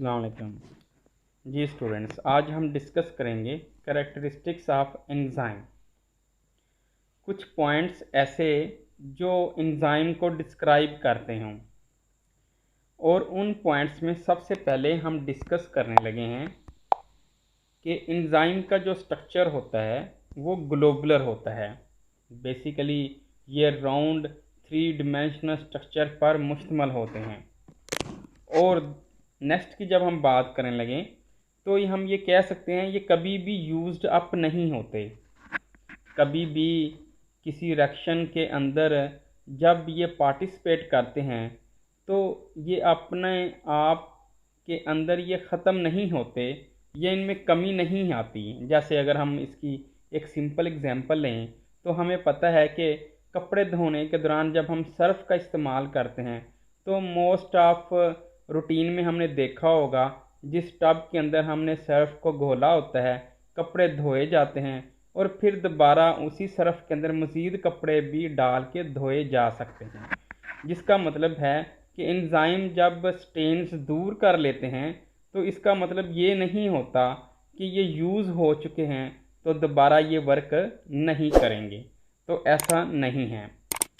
अस्सलाम वालेकुम जी स्टूडेंट्स, आज हम डिस्कस करेंगे कैरेक्टरिस्टिक्स ऑफ एंजाइम। कुछ पॉइंट्स ऐसे जो एंजाइम को डिस्क्राइब करते हों, और उन पॉइंट्स में सबसे पहले हम डिस्कस करने लगे हैं कि एंजाइम का जो स्ट्रक्चर होता है वो ग्लोबुलर होता है। बेसिकली ये राउंड 3 डिमेंशनल स्ट्रक्चर पर मुश्तमल होते हैं। और नेक्स्ट की जब हम बात करने लगें तो हम ये कह सकते हैं ये कभी भी यूज्ड अप नहीं होते। कभी भी किसी रिएक्शन के अंदर जब ये पार्टिसिपेट करते हैं तो ये अपने आप के अंदर ये ख़त्म नहीं होते, ये इनमें कमी नहीं आती। जैसे अगर हम इसकी एक सिंपल एग्जांपल लें तो हमें पता है कि कपड़े धोने के दौरान जब हम सर्फ़ का इस्तेमाल करते हैं तो मोस्ट ऑफ रूटीन में हमने देखा होगा जिस टब के अंदर हमने सर्फ़ को घोला होता है, कपड़े धोए जाते हैं और फिर दोबारा उसी सर्फ़ के अंदर मज़ीद कपड़े भी डाल के धोए जा सकते हैं। जिसका मतलब है कि एंजाइम जब स्टेन्स दूर कर लेते हैं तो इसका मतलब ये नहीं होता कि ये यूज़ हो चुके हैं तो दोबारा ये वर्क नहीं करेंगे, तो ऐसा नहीं है।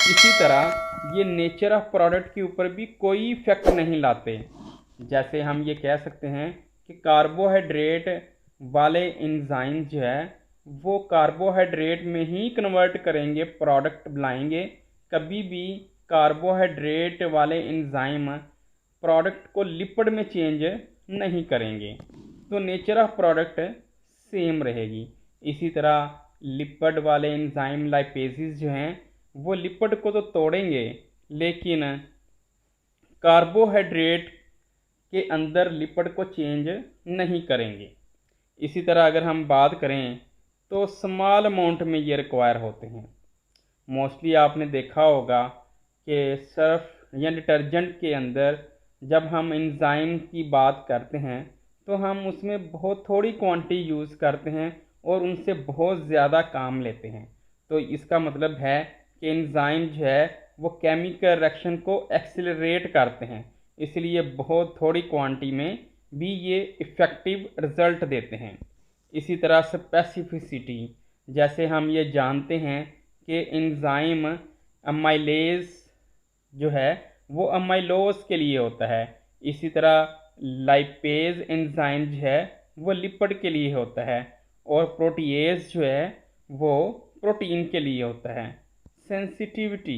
इसी तरह ये नेचर ऑफ प्रोडक्ट के ऊपर भी कोई इफेक्ट नहीं लाते। जैसे हम ये कह सकते हैं कि कार्बोहाइड्रेट वाले एंजाइम जो है वो कार्बोहाइड्रेट में ही कन्वर्ट करेंगे, प्रोडक्ट लाएंगे। कभी भी कार्बोहाइड्रेट वाले एंजाइम प्रोडक्ट को लिपिड में चेंज नहीं करेंगे, तो नेचर ऑफ प्रोडक्ट सेम रहेगी। इसी तरह लिपिड वाले एंजाइम लाइपेजेस जो हैं वो लिपिड को तो तोड़ेंगे लेकिन कार्बोहाइड्रेट के अंदर लिपिड को चेंज नहीं करेंगे। इसी तरह अगर हम बात करें तो स्मॉल अमाउंट में ये रिक्वायर होते हैं। मोस्टली आपने देखा होगा कि सर्फ या डिटर्जेंट के अंदर जब हम एंजाइम की बात करते हैं तो हम उसमें बहुत थोड़ी क्वांटिटी यूज़ करते हैं और उनसे बहुत ज़्यादा काम लेते हैं। तो इसका मतलब है कि एंजाइम जो है वो केमिकल रिएक्शन को एक्सेलरेट करते हैं, इसलिए बहुत थोड़ी क्वांटिटी में भी ये इफ़ेक्टिव रिज़ल्ट देते हैं। इसी तरह स्पेसिफिसिटी, जैसे हम ये जानते हैं कि एंजाइम अमाइलेज जो है वो अमाइलोज के लिए होता है। इसी तरह लाइपेज एंजाइम जो है वो लिपिड के लिए होता है और प्रोटीएज जो है वो प्रोटीन के लिए होता है। सेंसिटिविटी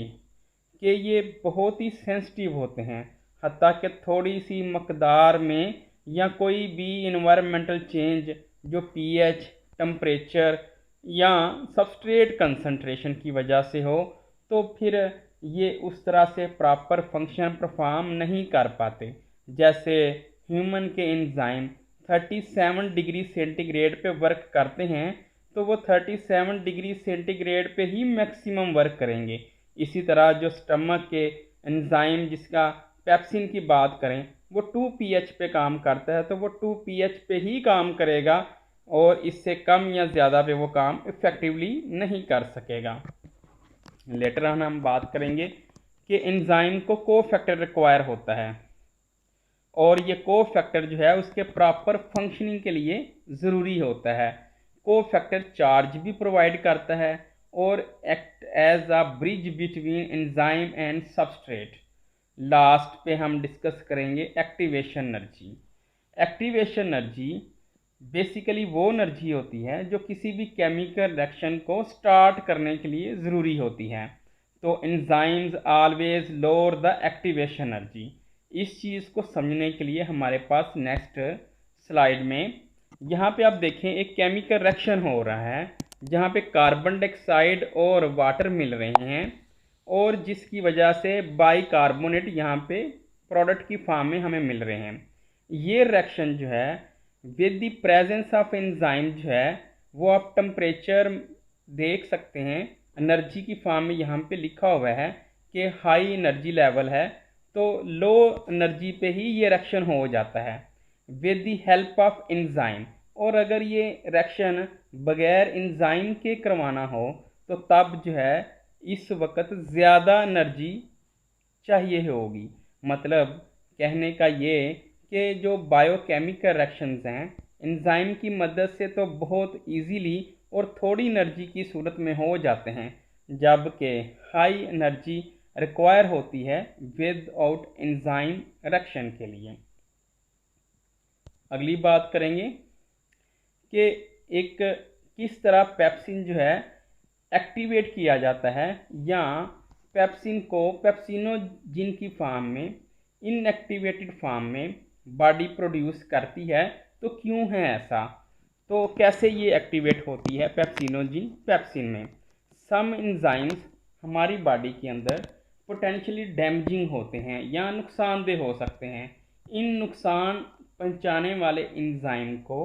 के ये बहुत ही सेंसिटिव होते हैं, हत्ता कि थोड़ी सी मकदार में या कोई भी इन्वायरमेंटल चेंज जो पीएच, टेम्परेचर या सबस्ट्रेट कंसंट्रेशन की वजह से हो तो फिर ये उस तरह से प्रॉपर फंक्शन परफॉर्म नहीं कर पाते। जैसे ह्यूमन के एंजाइम 37 डिग्री सेंटीग्रेड पे वर्क करते हैं तो वो 37 डिग्री सेंटीग्रेड पे ही मैक्सिमम वर्क करेंगे। इसी तरह जो स्टमक के एंजाइम जिसका पेप्सिन की बात करें वो 2 pH पे काम करता है तो वो 2 pH पे ही काम करेगा और इससे कम या ज़्यादा पे वो काम इफ़ेक्टिवली नहीं कर सकेगा। लेटर ऑन हम बात करेंगे कि एंजाइम को कोफैक्टर रिक्वायर होता है और ये कोफैक्टर जो है उसके प्रॉपर फंक्शनिंग के लिए ज़रूरी होता है। कोफैक्टर चार्ज भी प्रोवाइड करता है और act as a bridge between enzyme and substrate. Last पे हम डिस्कस करेंगे activation energy. Activation energy basically वो एनर्जी होती है जो किसी भी केमिकल रिएक्शन को स्टार्ट करने के लिए ज़रूरी होती है। तो enzymes always lower the activation energy. इस चीज़ को समझने के लिए हमारे पास नेक्स्ट स्लाइड में यहाँ पे आप देखें एक केमिकल रिएक्शन हो रहा है जहाँ पे कार्बन डाइऑक्साइड और वाटर मिल रहे हैं और जिसकी वजह से बाइकार्बोनेट यहाँ पे प्रोडक्ट की फॉर्म में हमें मिल रहे हैं। ये रिएक्शन जो है with the presence of enzyme जो है वो आप टेम्परेचर देख सकते हैं, एनर्जी की फॉर्म में यहाँ पे लिखा हुआ है कि हाई एनर्जी लेवल है तो लो एनर्जी पे ही ये रिएक्शन हो जाता है with the help of enzyme. और अगर ये रिएक्शन बगैर एंजाइम के करवाना हो तो तब जो है इस वक्त ज़्यादा एनर्जी चाहिए होगी। मतलब कहने का ये कि जो बायोकेमिकल रिएक्शंस हैं एंजाइम की मदद से तो बहुत इजीली और थोड़ी एनर्जी की सूरत में हो जाते हैं, जबकि हाई एनर्जी रिक्वायर होती है विदाउट एंजाइम रिएक्शन के लिए। अगली बात करेंगे कि एक किस तरह पेप्सिन जो है एक्टिवेट किया जाता है, या पेप्सिन को पेप्सिनोजिन की फॉर्म में इनएक्टिवेटेड फॉर्म में बॉडी प्रोड्यूस करती है। तो क्यों है ऐसा, तो कैसे ये एक्टिवेट होती है पेप्सिनोजिन पेप्सिन में। सम एंजाइम्स हमारी बॉडी के अंदर पोटेंशियली डैमेजिंग होते हैं या नुकसानदेह हो सकते हैं। इन नुकसान पहुंचाने वाले एंजाइम को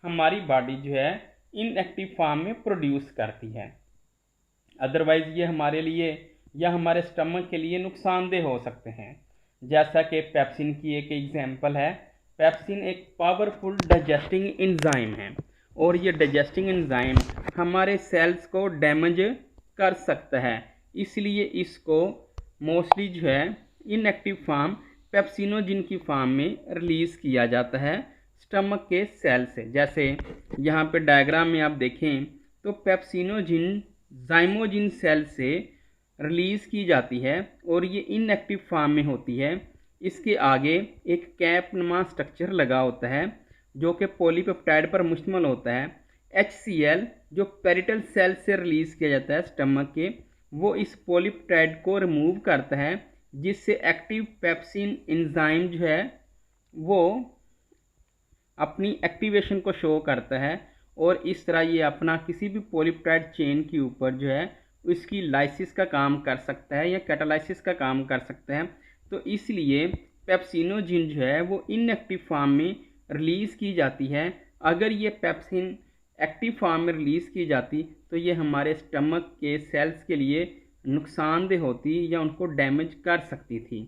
हमारी बॉडी जो है इनएक्टिव फॉर्म में प्रोड्यूस करती है, अदरवाइज़ ये हमारे लिए या हमारे स्टमक के लिए नुकसानदेह हो सकते हैं। जैसा कि पेप्सिन की एक एग्जांपल है, पेप्सिन एक पावरफुल डाइजेस्टिंग एंजाइम है और ये डाइजेस्टिंग एंजाइम हमारे सेल्स को डैमेज कर सकता है, इसलिए इसको मोस्टली जो है इनएक्टिव फॉर्म पेप्सिनोजिन की फॉर्म में रिलीज़ किया जाता है स्टमक के सेल से। जैसे यहाँ पे डायग्राम में आप देखें तो पेप्सिनोजिन जाइमोजिन सेल से रिलीज़ की जाती है और ये इनएक्टिव फॉर्म में होती है। इसके आगे एक कैपनुमा स्ट्रक्चर लगा होता है जो कि पॉलीपेप्टाइड पर मुश्तमिल होता है। HCl जो पेरिटल सेल से रिलीज़ किया जाता है स्टमक के, वो इस पॉलीपेप्टाइड को रिमूव करता है, जिससे एक्टिव पेप्सिन एंजाइम जो है वो अपनी एक्टिवेशन को शो करता है और इस तरह ये अपना किसी भी पॉलीपेप्टाइड चेन के ऊपर जो है उसकी लाइसिस का काम कर सकता है या कैटालाइसिस का काम कर सकता है। तो इसलिए पेप्सिनोजिन जो है वो इनएक्टिव फॉर्म में रिलीज़ की जाती है। अगर ये पेप्सिन एक्टिव फॉर्म में रिलीज़ की जाती तो ये हमारे स्टमक के सेल्स के लिए नुकसानदेह होती या उनको डैमेज कर सकती थी।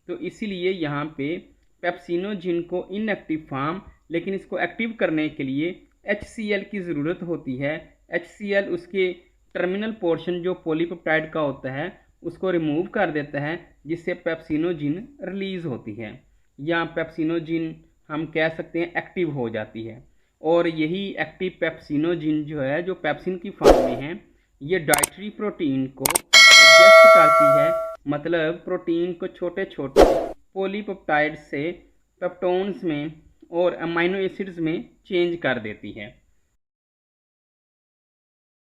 तो इसीलिए यहाँ पे पेप्सिनोजिन को इनएक्टिव फॉर्म, लेकिन इसको एक्टिव करने के लिए HCl की ज़रूरत होती है। HCl उसके टर्मिनल पोर्शन जो पॉलीपेप्टाइड का होता है उसको रिमूव कर देता है, जिससे पेप्सिनोजिन रिलीज़ होती है या पेप्सिनोजिन हम कह सकते हैं एक्टिव हो जाती है। और यही एक्टिव पेप्सिनोजिन जो है जो पेप्सिन की फॉर्म में है, ये डाइटरी प्रोटीन को डाइजेस्ट करती है, मतलब प्रोटीन को छोटे छोटे पॉलीपेप्टाइड से पेप्टोन्स में और अमीनो एसिड्स में चेंज कर देती है।